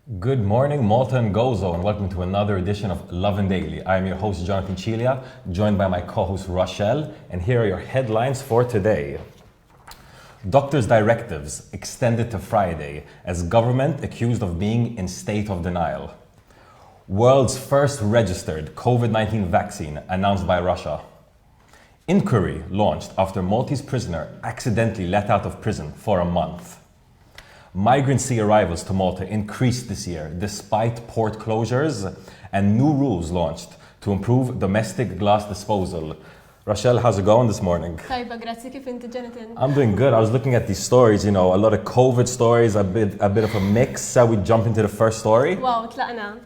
Good morning, Malta and Gozo, and welcome to another edition of Lovin Daily. I am your host, Jonathan Chilia, joined by my co-host, Rochelle, and here are your headlines for today. Doctors' directives extended to Friday as government accused of being in state of denial. World's first registered COVID-19 vaccine announced by Russia. Inquiry launched after Maltese prisoner accidentally let out of prison for a month. Migrant sea arrivals to Malta increased this year despite port closures, and new rules launched to improve domestic glass disposal. Rochelle, how's it going this morning? Tajba, grazzi, kif inti, Jonathan? I'm doing good. I was looking at these stories, a lot of COVID stories, a bit of a mix. Shall we jump into the first story? Wow, tlaqna.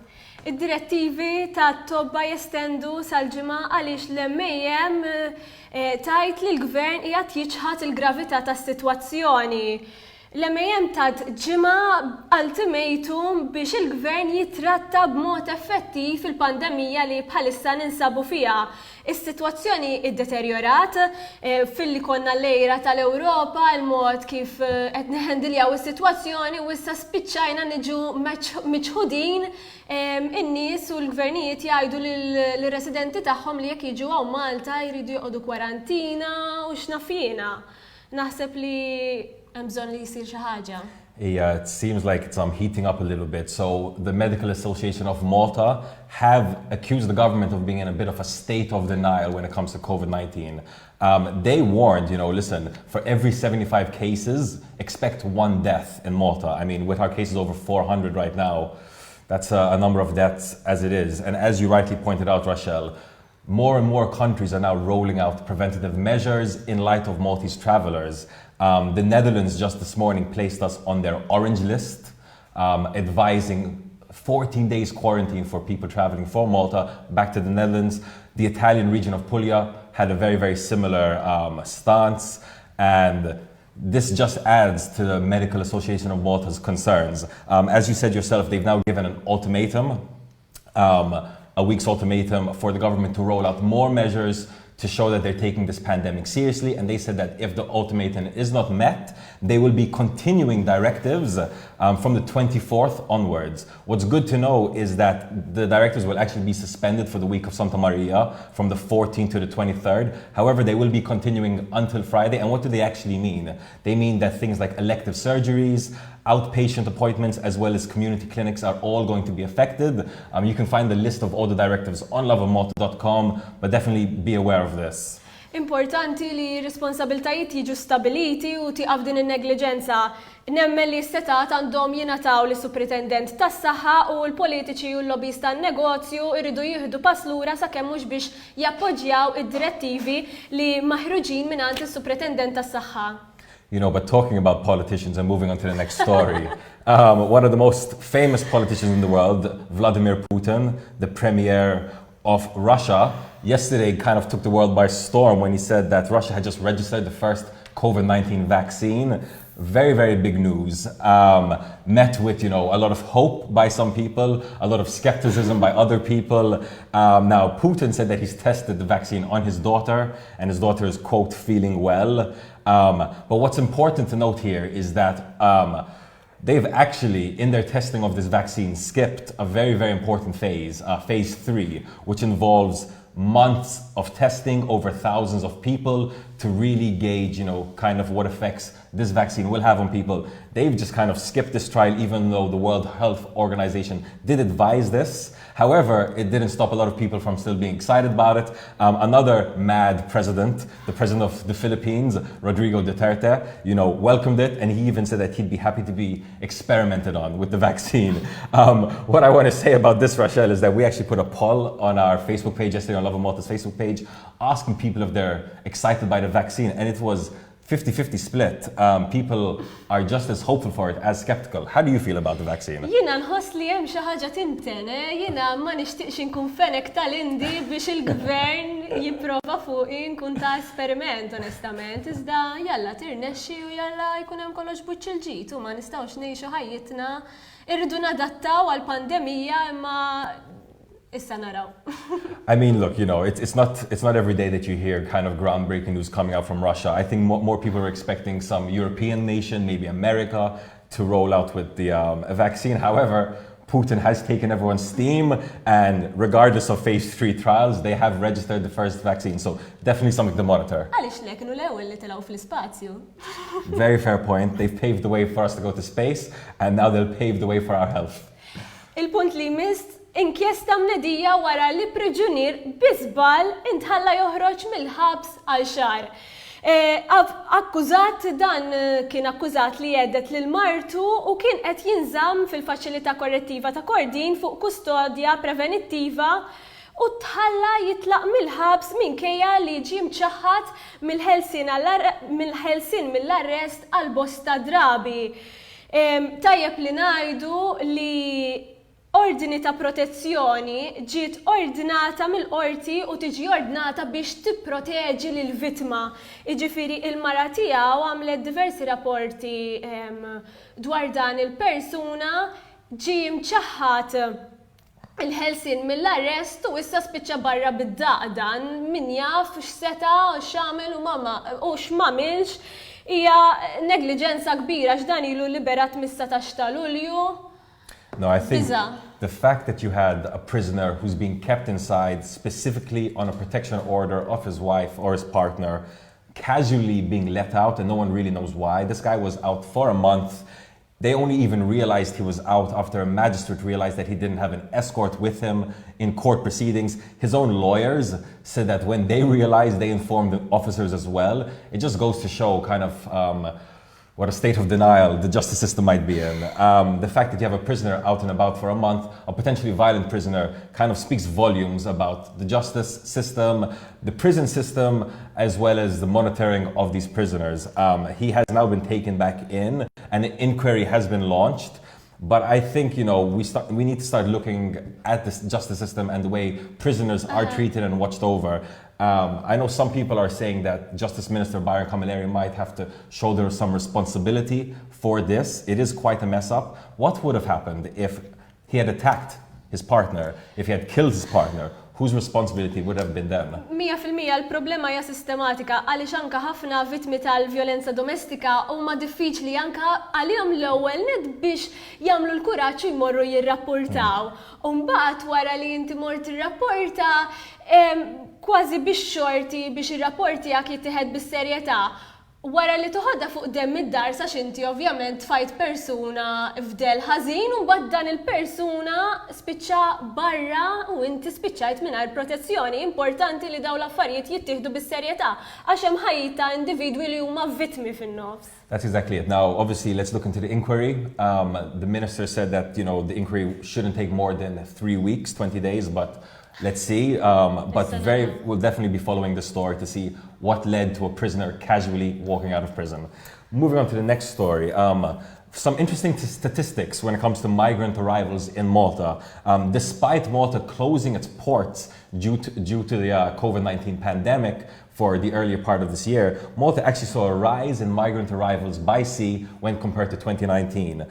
Id-direttivi ta' tobba jestendu sal-ġimgħa għaliex l-MAM tajt li l-gvern qiegħed jiġħad il-gravità tas-sitwazzjoni. L-MAM tat ġimgħa ultimatum biex il-gvern jitratta b'mod effettiv il-pandemija li bħalissa ninsabu fiha. Is-sitwazzjoni iddeterjorat fil-li konna l-lejra tal-Ewropa, il-mod kif qed neħendiljaw is-sitwazzjoni u issa spiċċajna niġu miċħudin in-nies u l-gvernijiet jgħidu lill-residenti tagħhom li jekk jiġu hawn Malta jridu joqogħdu kwarantina u x'nafina. Naħseb li hemm bżonn li jsir xi ħaġa. Yeah, it seems like it's heating up a little bit. So the Medical Association of Malta have accused the government of being in a bit of a state of denial when it comes to COVID-19. They warned, listen, for every 75 cases, expect one death in Malta. I mean, with our cases over 400 right now, that's a number of deaths as it is. And as you rightly pointed out, Rochelle, more and more countries are now rolling out preventative measures in light of Maltese travelers. The Netherlands just this morning placed us on their orange list, advising 14 days quarantine for people traveling from Malta back to the Netherlands. The Italian region of Puglia had a very, very similar stance, and this just adds to the Medical Association of Malta's concerns. As you said yourself, they've now given an ultimatum, a week's ultimatum for the government to roll out more measures to show that they're taking this pandemic seriously, and they said that if the ultimatum is not met, they will be continuing directives from the 24th onwards. What's good to know is that the directives will actually be suspended for the week of Santa Maria from the 14th to the 23rd. However, they will be continuing until Friday. And what do they actually mean? They mean that things like elective surgeries, outpatient appointments, as well as community clinics are all going to be affected. You can find the list of all the directives on lovinmalta.com, but definitely be aware of this. Importanti li responsabiltajiet jiġu stabiliti u tiqaf din in-negliġenza. Nemmen li s-setat għandhom jingħataw lis supritendent tas-saħħa u l-politiċi u l-lobbies tan-negozju jridu jieħdu pass lura sakemm mhux biex jappoġġjaw id-direttivi li maħruġin mingħand is-supritendent tas-saħħa. But talking about politicians and moving on to the next story, one of the most famous politicians in the world, Vladimir Putin, the premier of Russia, yesterday kind of took the world by storm when he said that Russia had just registered the first COVID-19 vaccine. Very, very big news. Met with, a lot of hope by some people, a lot of skepticism by other people. Now, Putin said that he's tested the vaccine on his daughter, and his daughter is, quote, feeling well. But what's important to note here is that they've actually, in their testing of this vaccine, skipped a very, very important phase, phase 3, which involves months of testing over thousands of people to really gauge, kind of what effects this vaccine will have on people. They've just kind of skipped this trial, even though the World Health Organization did advise this. However, it didn't stop a lot of people from still being excited about it. Another mad president, the president of the Philippines, Rodrigo Duterte, welcomed it, and he even said that he'd be happy to be experimented on with the vaccine. What I want to say about this, Rochelle, is that we actually put a poll on our Facebook page yesterday, on Lovin Malta's Facebook page, asking people if they're excited by the vaccine, and it was 50-50 split. People are just as hopeful for it as skeptical. How do you feel about the vaccine? Jiena nħoss li hemm xi ħaġa tinten, jiena ma nixtieqx inkun fenek tal-indi biex il-gvern jipprova fuqi nkun ta' esperiment onestament. Iżda jalla tirnexxi u jalla jkun hemm kollox buċċ il-ġid u ma nistgħux ngħixu ħajjitna. Irridu nadattaw għall-pandemija imma issa naraw. I mean, look, it's not every day that you hear kind of groundbreaking news coming out from Russia. I think more people are expecting some European nation, maybe America, to roll out with the vaccine. However, Putin has taken everyone's steam, and regardless of phase 3 trials, they have registered the first vaccine. So definitely something to monitor. Għaliex le kienu l-ewwel li telgħu fl-ispazju. Very fair point. They've paved the way for us to go to space, and now they'll pave the way for our health. Il-punt li mist inkjesta mnedija wara li priġunier biżbal intħalla joħroġ mill-ħabs għal xahar. Akkużat dan kien akkużat li jeddet lil martu u kien qed jinżamm fil-faċilità korrettiva ta' Kordin fuq kustodja prevenittiva u tħalla jitlaq mill-ħabs minkejja li ġie mċaħħad mill-ħelsien mill-arrest għal bosta drabi. Tajjeb li ngħidu li ordini ta' protezzjoni ġiet ordinata mill-qorti u tiġi ordinata biex tipproteġi lill-vittma. Jiġifieri il-mara tiegħu għamlet diversi rapporti dwar dan il-persuna ġie mċaħħad il-ħelsien mill-arrest u issa spiċċa barra bid-daqdan min jaf x'seta x'għamel u x'mamilx hija negliġenza kbira x'dan ilu liberat mis-17 ta' Lulju. No, I think the fact that you had a prisoner who's being kept inside specifically on a protection order of his wife or his partner, casually being let out and no one really knows why. This guy was out for a month. They only even realized he was out after a magistrate realized that he didn't have an escort with him in court proceedings. His own lawyers said that when they realized, they informed the officers as well. It just goes to show kind of what a state of denial the justice system might be in. The fact that you have a prisoner out and about for a month, a potentially violent prisoner, kind of speaks volumes about the justice system, the prison system, as well as the monitoring of these prisoners. He has now been taken back in, and an inquiry has been launched. But I think, we need to start looking at the justice system and the way prisoners are treated and watched over. I know some people are saying that Justice Minister Byron Camilleri might have to shoulder some responsibility for this. It is quite a mess up. What would have happened if he had attacked his partner, if he had killed his partner? Whose responsibility would have been then? 100% il-problema hija sistematika għaliex anke ħafna vittmi tal-vjolenza domestika huma diffiċli anke għalihom l-ewwel ned biex jagħmlu l-kuraġġ u jmorru jirrapportaw. U mbagħad wara li inti mort tirrapporta kważi biex xorti biex ir-rapport tiegħek jittieħed bis-serjetà. Wara li toħodha fuq demm id-dar sax inti ovvjament tfajt persuna f'del ħażin u mbagħad dan il-persuna spiċċa barra u inti spiċċajt mingħajr protezzjoni. Importanti li dawn l-affarijiet jittieħdu bis-serjetà għax hemm ħajta individwi li huma vittmi fin-nofs. That's exactly it. Now, obviously, let's look into the inquiry. The minister said that, the inquiry shouldn't take more than 3 weeks, 20 days, but let's see. But we'll definitely be following the story to see what led to a prisoner casually walking out of prison. Moving on to the next story. Some interesting statistics when it comes to migrant arrivals in Malta. Despite Malta closing its ports due to the COVID-19 pandemic for the earlier part of this year, Malta actually saw a rise in migrant arrivals by sea when compared to 2019.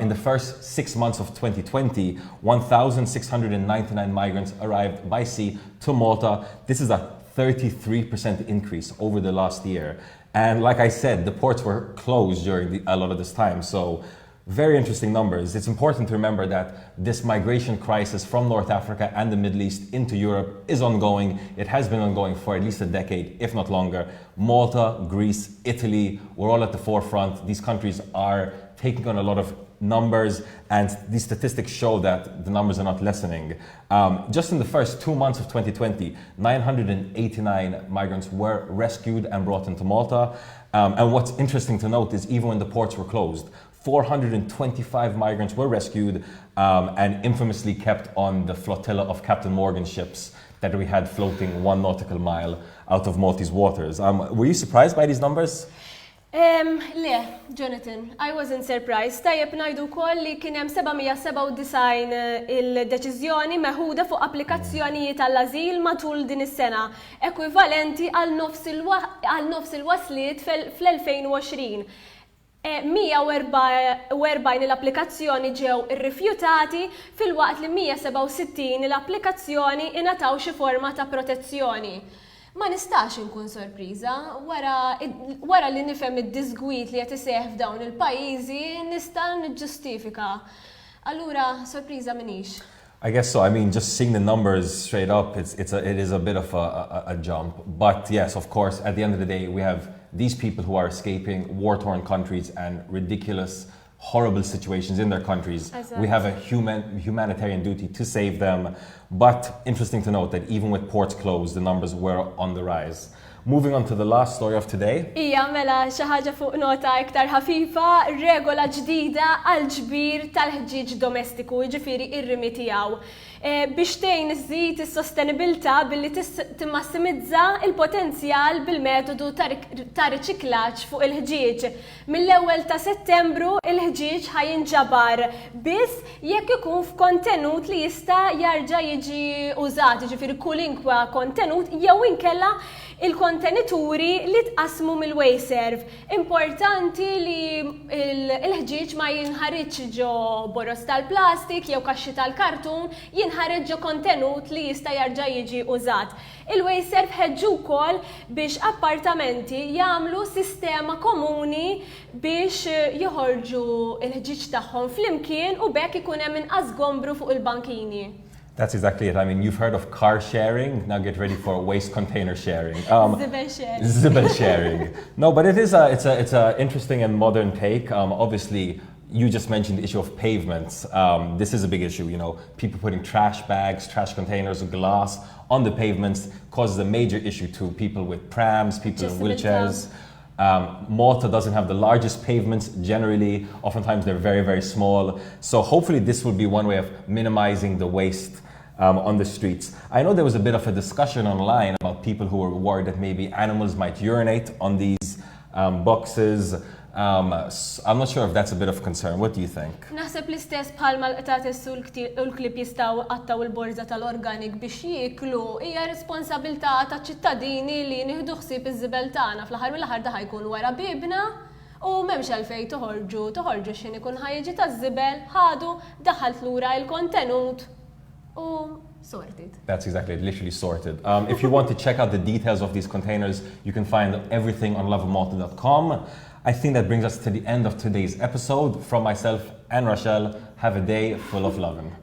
In the first 6 months of 2020, 1,699 migrants arrived by sea to Malta. This is a 33% increase over the last year. And like I said, the ports were closed during a lot of this time. So very interesting numbers. It's important to remember that this migration crisis from North Africa and the Middle East into Europe is ongoing. It has been ongoing for at least a decade, if not longer. Malta, Greece, Italy, we're all at the forefront. These countries are taking on a lot of numbers, and these statistics show that the numbers are not lessening. Just in the first 2 months of 2020, 989 migrants were rescued and brought into Malta. And what's interesting to note is even when the ports were closed, 425 migrants were rescued and infamously kept on the flotilla of Captain Morgan ships that we had floating 1 nautical mile out of Maltese waters. Were you surprised by these numbers? Le, Jonathan, I wasn't surprised. Tajjeb ngħidu wkoll li kien hemm 797 il-deċiżjoni meħuda fuq applikazzjonijiet għall-ażil matul din is-sena, ekwivalenti għal nofs il-wasliet fl-2020. 140 l-applikazzjoni ġew irrifjutati fil-waqt li 167 l-applikazzjoni ingħataw xi forma ta' protezzjoni. Ma nistax inkun sorpriża, wara li nifhem id-disgwit li qed iseħħ f'dawn il-pajjiżi nista' niġġustifika. Allura, sorpriża minix. I guess so. I mean, just seeing the numbers straight up, it is a bit of a jump. But yes, of course, at the end of the day, we have these people who are escaping war-torn countries and ridiculous, horrible situations in their countries. Exactly. We have a humanitarian duty to save them. But interesting to note that even with ports closed, the numbers were on the rise. Moving on to the last story of today. Ija, mela, xi ħaġa fuq nota iktar ħafifa, regola ġdida għal ġbir tal-ħġiġ domestiku, ġifiri ir-rimi tiegħu. Biex tgħin iżżid is-sostenibilità billi timmassimizza il-potenzjal bil-metodu ta' riċiklaġġ fuq il-ħġieġ. Mill-ewwel ta' Settembru il-ħġieġ ħajinġabar biss jekk ikun f'kontenut li jista' jarġa' jiġi użat, ġifieri kulinkwa kontenut jew inkella il-kontenituri li tqasmu mill-wayserv. Importanti li il-ħġieġ ma jinħarġ ġo boros tal-plastik jew kaxxi tal-kartun, jinħarġ ġo kontenut li jista' jarġa' jiġi użat. Il-wayserv ħeġġu wkoll biex appartamenti jagħmlu sistema komuni biex joħorġu il-ħġieġ tagħhom flimkien u bekk ikun hemm inqas gombru fuq il-bankini. That's exactly it. I mean, you've heard of car sharing. Now get ready for waste container sharing. Zibel sharing. Zibel sharing. No, but it's a interesting and modern take. Obviously, you just mentioned the issue of pavements. This is a big issue. You know, people putting trash bags, trash containers, glass on the pavements causes a major issue to people with prams, people in wheelchairs. Malta doesn't have the largest pavements generally. Oftentimes they're very, very small. So hopefully this will be one way of minimizing the waste on the streets. I know there was a bit of a discussion online about people who were worried that maybe animals might urinate on these boxes. I'm not sure if that's a bit of concern. What do you think? Naħseb l-istess bħalma l-qtat l-klip jistaw għattaw il-borza tal-organik biex jiklu hija responsabilità ta' ċittadini li nieħdu ħsieb iż-żibel tagħna fl-aħħar mill-aħħar daħ jkun wara bibna u m'hemmx għalfejn toħorġu x'in ikun ħajġi taż-żibel ħadu daħalt lura l-kontenut u sorted. That's exactly it, literally sorted. If you want to check out the details of these containers, you can find everything on lovinmalta.com. I think that brings us to the end of today's episode. From myself and Rochelle, have a day full of lovin'.